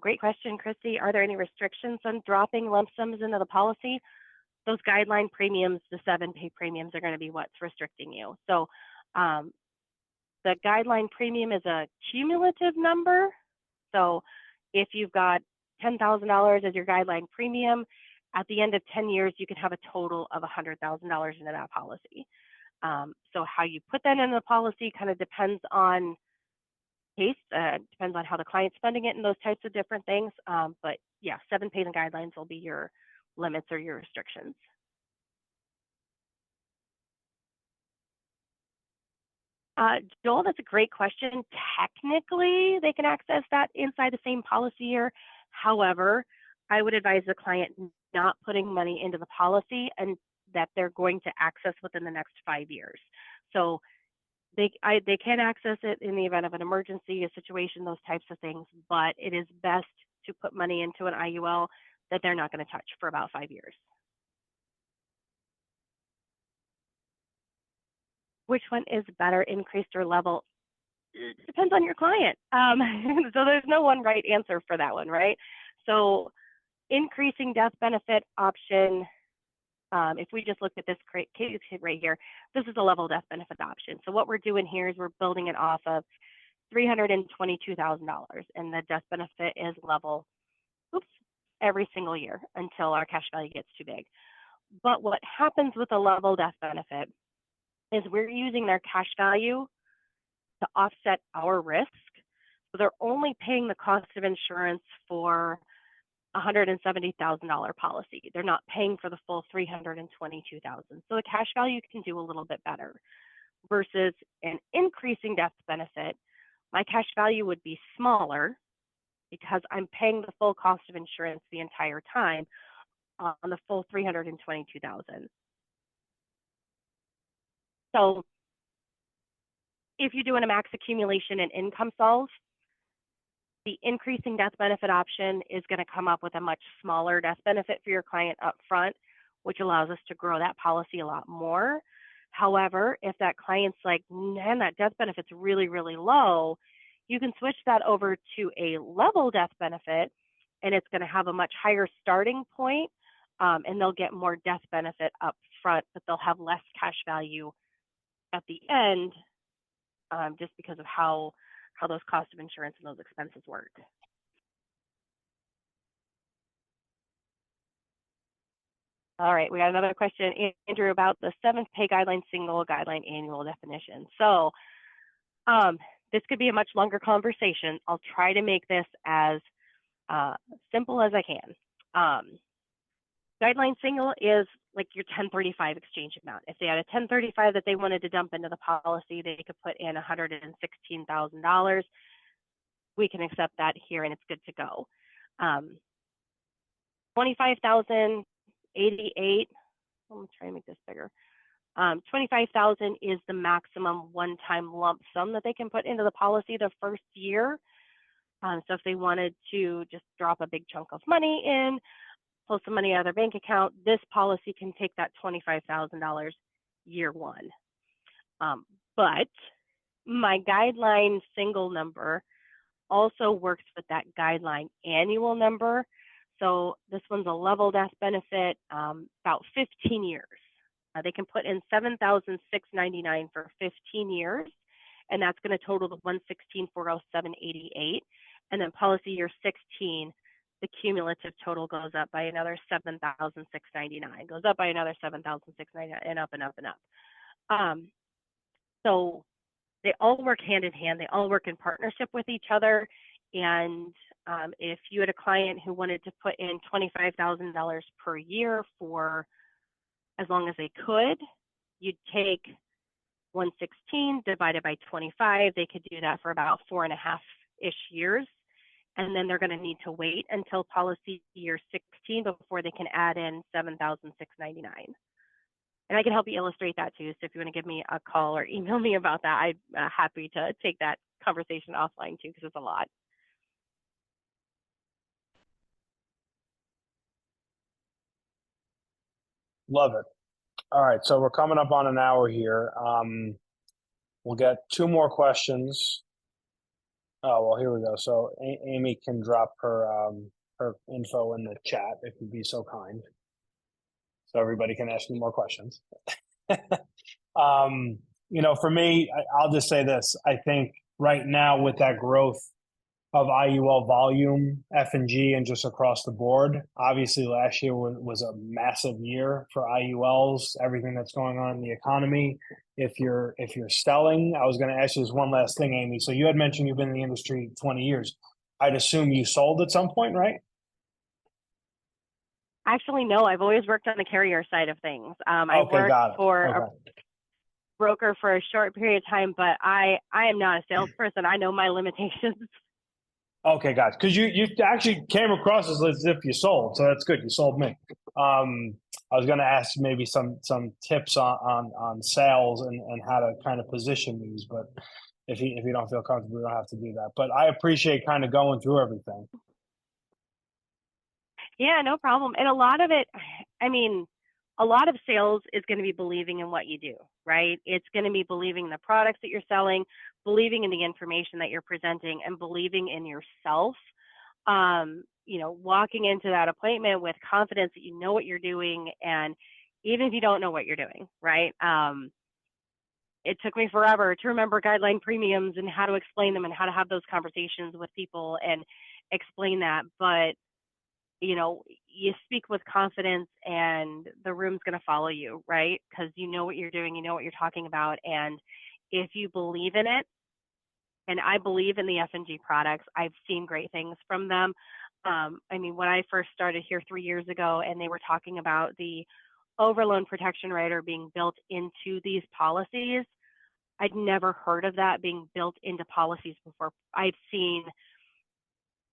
Great question, Christy. Are there any restrictions on dropping lump sums into the policy? Those guideline premiums, the 7-pay premiums, are going to be what's restricting you. So the guideline premium is a cumulative number. So if you've got $10,000 as your guideline premium, at the end of 10 years, you can have a total of $100,000 into that policy. So how you put that into the policy kind of depends on case, depends on how the client's spending it and those types of different things. But yeah, 7 pays and guidelines will be your limits or your restrictions. Joel, that's a great question. Technically, they can access that inside the same policy year. However, I would advise the client not putting money into the policy and that they're going to access within the next 5 years. So they can access it in the event of an emergency, a situation, those types of things, but it is best to put money into an IUL that they're not going to touch for about 5 years. Which one is better, increased or level? It depends on your client. So there's no one right answer for that one, right? So increasing death benefit option, if we just look at this case right here, this is a level death benefit option. So what we're doing here is we're building it off of $322,000, and the death benefit is level, every single year until our cash value gets too big. But what happens with a level death benefit is we're using their cash value to offset our risk. So they're only paying the cost of insurance for $170,000 policy. They're not paying for the full $322,000. So the cash value can do a little bit better versus an increasing death benefit. My cash value would be smaller because I'm paying the full cost of insurance the entire time on the full $322,000. So if you're doing a max accumulation and income solve, the increasing death benefit option is going to come up with a much smaller death benefit for your client up front, which allows us to grow that policy a lot more. However, if that client's like, man, that death benefit's really, really low, you can switch that over to a level death benefit, and it's going to have a much higher starting point, and they'll get more death benefit up front, but they'll have less cash value at the end, just because of how those costs of insurance and those expenses work. All right, we got another question, Andrew, about the 7th pay guideline, single guideline, annual definition. So this could be a much longer conversation. I'll try to make this as simple as I can. Guideline single is like your 1035 exchange amount. If they had a 1035 that they wanted to dump into the policy, they could put in $116,000. We can accept that here and it's good to go. 25,088. I'm trying to make this bigger. 25,000 is the maximum one-time lump sum that they can put into the policy the first year. So if they wanted to just drop a big chunk of money in, pull some money out of their bank account, this policy can take that $25,000 year one. But my guideline single number also works with that guideline annual number. So this one's a level death benefit, about 15 years. They can put in $7,699 for 15 years, and that's going to total the $116,407.88. And then policy year 16, the cumulative total goes up by another $7,699, goes up by another $7,699, and up and up and up. So they all work hand in hand. They all work in partnership with each other. And if you had a client who wanted to put in $25,000 per year for as long as they could, you'd take 116 divided by 25. They could do that for about 4.5-ish years. And then they're going to need to wait until policy year 16 before they can add in $7,699. And I can help you illustrate that too. So if you want to give me a call or email me about that, I'm happy to take that conversation offline too, because it's a lot. Love it. All right, so we're coming up on an hour here. We'll get 2 more questions. Oh, well, here we go. So Amy can drop her her info in the chat if you'd be so kind, so everybody can ask you more questions. For me, I'll just say this. I think right now with that growth of IUL volume, F&G, and just across the board, obviously last year was a massive year for IULs, everything that's going on in the economy. If you're selling, I was going to ask you this one last thing, Amy. So you had mentioned you've been in the industry 20 years. I'd assume you sold at some point, right? Actually, no, I've always worked on the carrier side of things. I worked for a broker for a short period of time, but I am not a salesperson. I know my limitations. Okay, guys, because you actually came across as if you sold, so that's good. You sold me. I was going to ask maybe some tips on sales and how to kind of position these, but if you don't feel comfortable, you don't have to do that. But I appreciate kind of going through everything. Yeah, no problem. And a lot of it, a lot of sales is going to be believing in what you do, right? It's going to be believing in the products that you're selling, believing in the information that you're presenting, and believing in yourself. Walking into that appointment with confidence that you know what you're doing, and even if you don't know what you're doing, right? It took me forever to remember guideline premiums and how to explain them and how to have those conversations with people and explain that. But you speak with confidence and the room's going to follow you, right? Because you know what you're doing, you know what you're talking about. And if you believe in it, and I believe in the F&G products, I've seen great things from them. I mean, when I first started here 3 years ago and they were talking about the overloan protection rider being built into these policies, I'd never heard of that being built into policies before. I've seen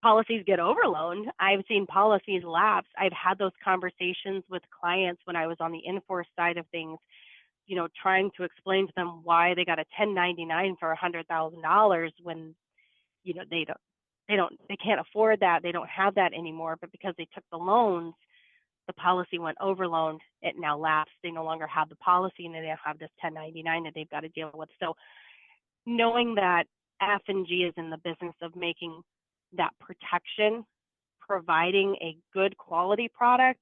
policies get overloaned. I've seen policies lapse. I've had those conversations with clients when I was on the enforce side of things, trying to explain to them why they got a 1099 for $100,000 when, they can't afford that. They don't have that anymore, but because they took the loans, the policy went overloaned. It now lapsed. They no longer have the policy and they have this 1099 that they've got to deal with. So knowing that F&G is in the business of making that protection, providing a good quality product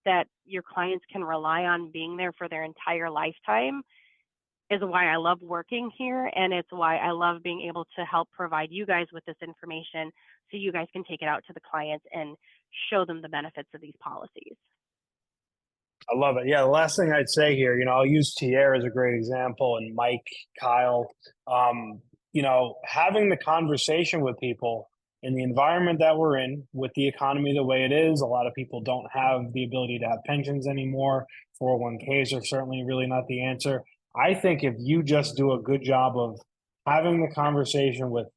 that your clients can rely on being there for their entire lifetime is why I love working here. And it's why I love being able to help provide you guys with this information so you guys can take it out to the clients and show them the benefits of these policies. I love it. Yeah, the last thing I'd say here, I'll use Tierre as a great example, and Mike, Kyle. Having the conversation with people in the environment that we're in, with the economy the way it is, a lot of people don't have the ability to have pensions anymore. 401ks are certainly really not the answer. I think if you just do a good job of having the conversation with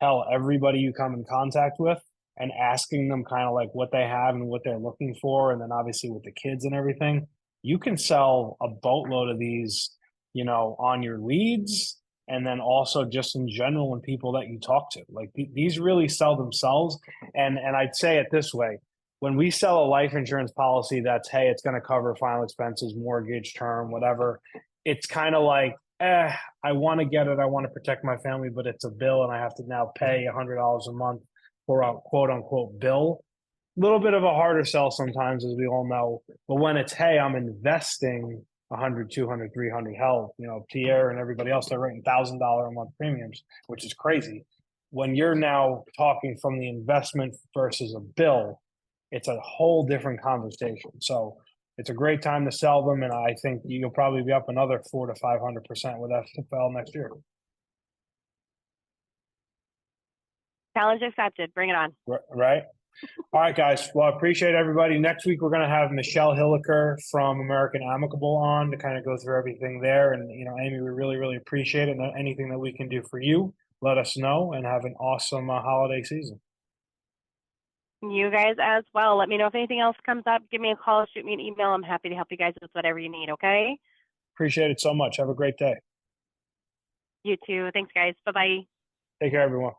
everybody you come in contact with, and asking them kind of like what they have and what they're looking for. And then obviously with the kids and everything, you can sell a boatload of these, on your leads. And then also just in general, when people that you talk to, like these really sell themselves. And I'd say it this way: when we sell a life insurance policy that's, hey, it's going to cover final expenses, mortgage, term, whatever, it's kind of like, I want to get it. I want to protect my family, but it's a bill and I have to now pay $100 a month for a quote unquote bill. A little bit of a harder sell sometimes, as we all know. But when it's, hey, I'm investing 100, 200, 300, hell, Pierre and everybody else, they're writing $1,000 a month premiums, which is crazy. When you're now talking from the investment versus a bill, it's a whole different conversation. So it's a great time to sell them. And I think you'll probably be up another 400 to 500% with FFL next year. Challenge accepted. Bring it on. Right. All right, guys. Well, I appreciate everybody. Next week, we're going to have Michelle Hilliker from American Amicable on to kind of go through everything there. And, Amy, we really, really appreciate it. And anything that we can do for you, let us know, and have an awesome holiday season. You guys as well. Let me know if anything else comes up. Give me a call, shoot me an email. I'm happy to help you guys with whatever you need, okay? Appreciate it so much. Have a great day. You too. Thanks, guys. Bye-bye. Take care, everyone.